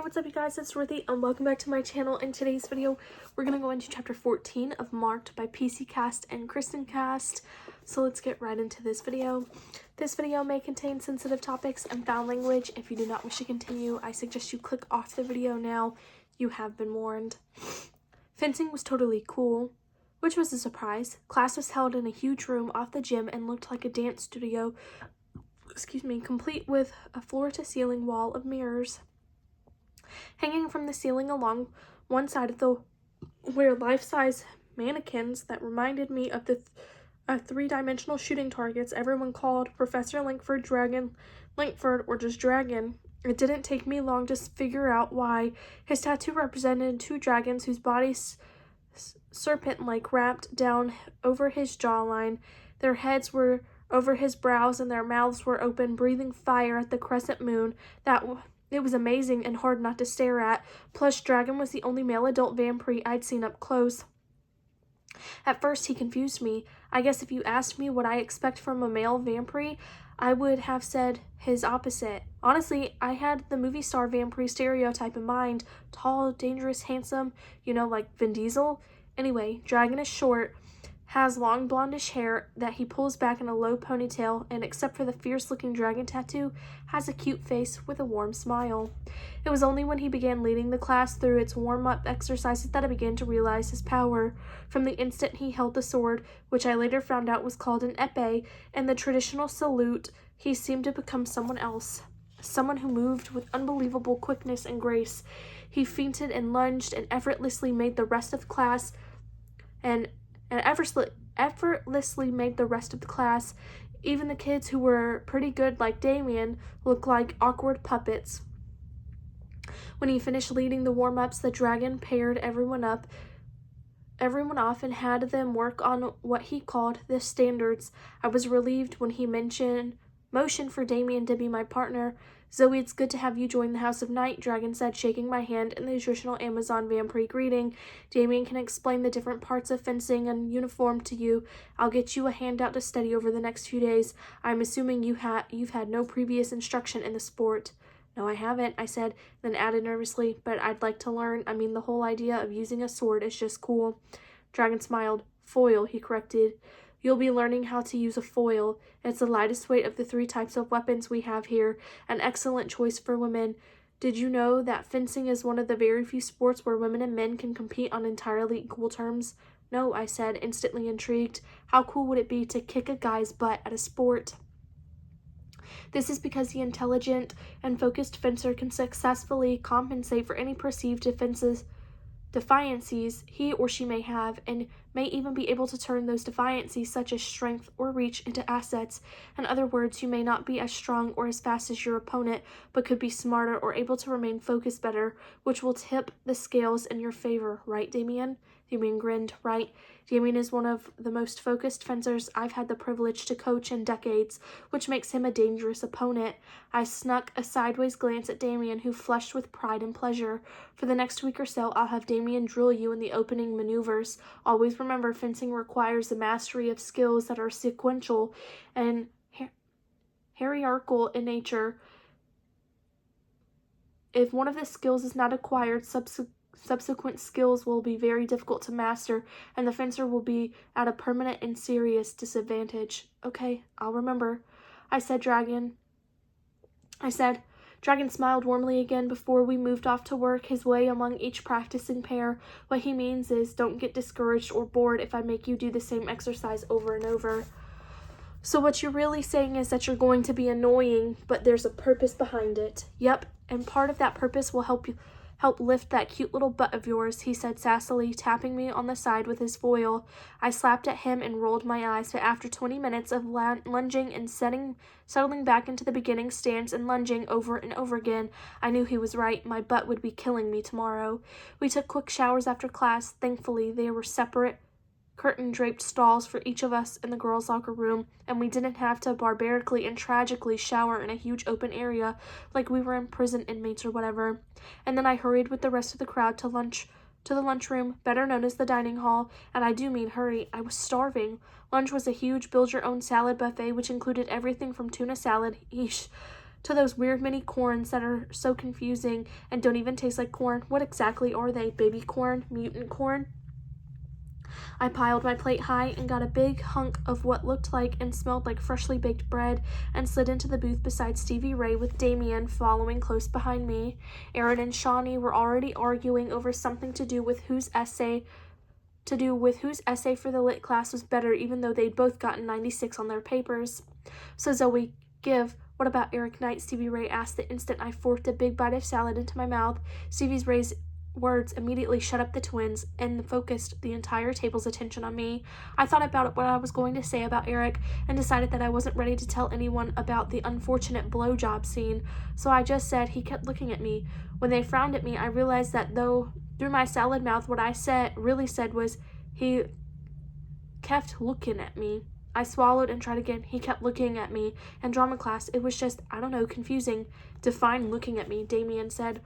what's up you guys, it's Ruthie and welcome back to my channel. In today's video, we're going to go into chapter 14 of Marked by PC Cast and Kristen Cast. So let's get right into this video. This video may contain sensitive topics and foul language. If you do not wish to continue, I suggest you click off the video now. You have been warned. Fencing was totally cool, which was a surprise. Class was held in a huge room off the gym and looked like a dance studio, complete with a floor-to-ceiling wall of mirrors. Hanging from the ceiling along one side of the were life-size mannequins that reminded me of the three-dimensional shooting targets everyone called Professor Linkford, Dragon Linkford, or just Dragon. It didn't take me long to figure out why. His tattoo represented two dragons whose bodies serpent-like wrapped down over his jawline. Their heads were over his brows and their mouths were open, breathing fire at the crescent moon. It was amazing and hard not to stare at. Plus, Dragon was the only male adult vampire I'd seen up close. At first, he confused me. I guess if you asked me what I expect from a male vampire, I would have said his opposite. Honestly, I had the movie star vampire stereotype in mind. Tall, dangerous, handsome, like Vin Diesel. Anyway, Dragon is short, has long blondish hair that he pulls back in a low ponytail, and except for the fierce-looking dragon tattoo, has a cute face with a warm smile. It was only when he began leading the class through its warm-up exercises that I began to realize his power. From the instant he held the sword, which I later found out was called an epee, and the traditional salute, he seemed to become someone else. Someone who moved with unbelievable quickness and grace. He feinted and lunged and effortlessly made the rest of the class effortlessly made the rest of the class, even the kids who were pretty good like Damien, look like awkward puppets. When he finished leading the warm-ups, the dragon paired everyone off and had them work on what he called the standards. I was relieved when he motioned for Damien to be my partner. Zoe, it's good to have you join the House of Night, Dragon said, shaking my hand in the traditional Amazon vampire greeting. Damien can explain the different parts of fencing and uniform to you. I'll get you a handout to study over the next few days. I'm assuming you've had no previous instruction in the sport. No, I haven't, I said, then added nervously, but I'd like to learn. I mean, the whole idea of using a sword is just cool. Dragon smiled. Foil, he corrected. You'll be learning how to use a foil. It's the lightest weight of the three types of weapons we have here. An excellent choice for women. Did you know that fencing is one of the very few sports where women and men can compete on entirely equal terms? No, I said, instantly intrigued. How cool would it be to kick a guy's butt at a sport? This is because the intelligent and focused fencer can successfully compensate for any perceived defiancies he or she may have, and may even be able to turn those defiancies, such as strength or reach, into assets. In other words, you may not be as strong or as fast as your opponent, but could be smarter or able to remain focused better, which will tip the scales in your favor, right, Damien? Damien grinned. Right. Damien is one of the most focused fencers I've had the privilege to coach in decades, which makes him a dangerous opponent. I snuck a sideways glance at Damien, who flushed with pride and pleasure. For the next week or so, I'll have Damien drill you in the opening maneuvers. Always remember, fencing requires the mastery of skills that are sequential and hierarchical in nature. If one of the skills is not acquired, subsequent skills will be very difficult to master, and the fencer will be at a permanent and serious disadvantage. Okay, I'll remember, I said. Dragon smiled warmly again before we moved off to work his way among each practicing pair. What he means is, don't get discouraged or bored if I make you do the same exercise over and over. So what you're really saying is that you're going to be annoying, but there's a purpose behind it. Yep, and part of that purpose will help lift that cute little butt of yours, he said sassily, tapping me on the side with his foil. I slapped at him and rolled my eyes, but after 20 minutes of lunging and settling back into the beginning stance and lunging over and over again, I knew he was right. My butt would be killing me tomorrow. We took quick showers after class. Thankfully, they were separate curtain-draped stalls for each of us in the girls' locker room, and we didn't have to barbarically and tragically shower in a huge open area like we were in prison inmates or whatever. And then I hurried with the rest of the crowd to the lunchroom, better known as the dining hall, and I do mean hurry. I was starving. Lunch was a huge build-your-own salad buffet, which included everything from tuna salad, to those weird mini corns that are so confusing and don't even taste like corn. What exactly are they? Baby corn? Mutant corn? I piled my plate high and got a big hunk of what looked like and smelled like freshly baked bread and slid into the booth beside Stevie Ray with Damien following close behind me. Aaron and Shawnee were already arguing over something to do with whose essay for the lit class was better, even though they'd both gotten 96 on their papers. So Zoe, what about Eric Knight? Stevie Ray asked the instant I forked a big bite of salad into my mouth. Stevie Ray's words immediately shut up the twins and focused the entire table's attention on me. I thought about what I was going to say about Eric and decided that I wasn't ready to tell anyone about the unfortunate blowjob scene, so I just said he kept looking at me. When they frowned at me, I realized that though through my salad mouth what I really said was, he kept looking at me. I swallowed and tried again. He kept looking at me. In drama class, it was just, I don't know, confusing. Define looking at me, Damien said.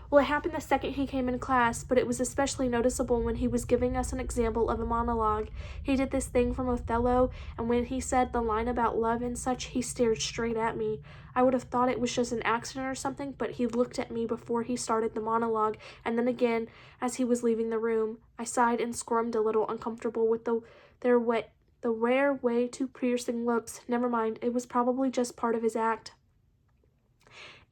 Well, it happened the second he came in class, but it was especially noticeable when he was giving us an example of a monologue. He did this thing from Othello, and when he said the line about love and such, he stared straight at me. I would have thought it was just an accident or something, but he looked at me before he started the monologue, and then again as he was leaving the room. I sighed and squirmed a little, uncomfortable with the rare way too piercing looks. Never mind, it was probably just part of his act.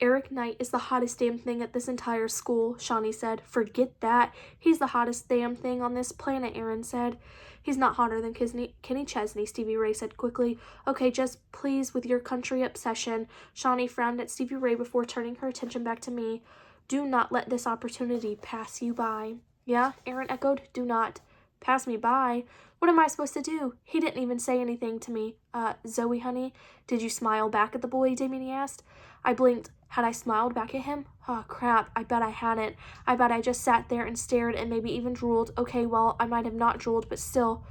Eric Knight is the hottest damn thing at this entire school, Shawnee said. Forget that. He's the hottest damn thing on this planet, Aaron said. He's not hotter than Kenny Chesney, Stevie Ray said quickly. Okay, just please with your country obsession. Shawnee frowned at Stevie Ray before turning her attention back to me. Do not let this opportunity pass you by. Yeah, Aaron echoed. Do not pass me by. What am I supposed to do? He didn't even say anything to me. Zoe, honey, did you smile back at the boy? Damien asked. I blinked. Had I smiled back at him? Oh, crap. I bet I hadn't. I bet I just sat there and stared and maybe even drooled. Okay, well, I might have not drooled, but still.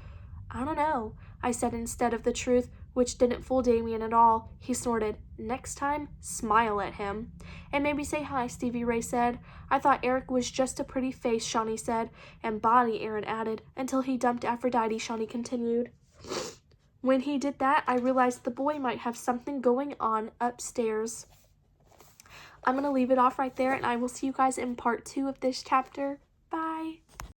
I don't know, I said instead of the truth, which didn't fool Damien at all. He snorted. Next time, smile at him. And maybe say hi, Stevie Ray said. I thought Eric was just a pretty face, Shawnee said. And body, Aaron added. Until he dumped Aphrodite, Shawnee continued. When he did that, I realized the boy might have something going on upstairs. I'm going to leave it off right there, and I will see you guys in part 2 of this chapter.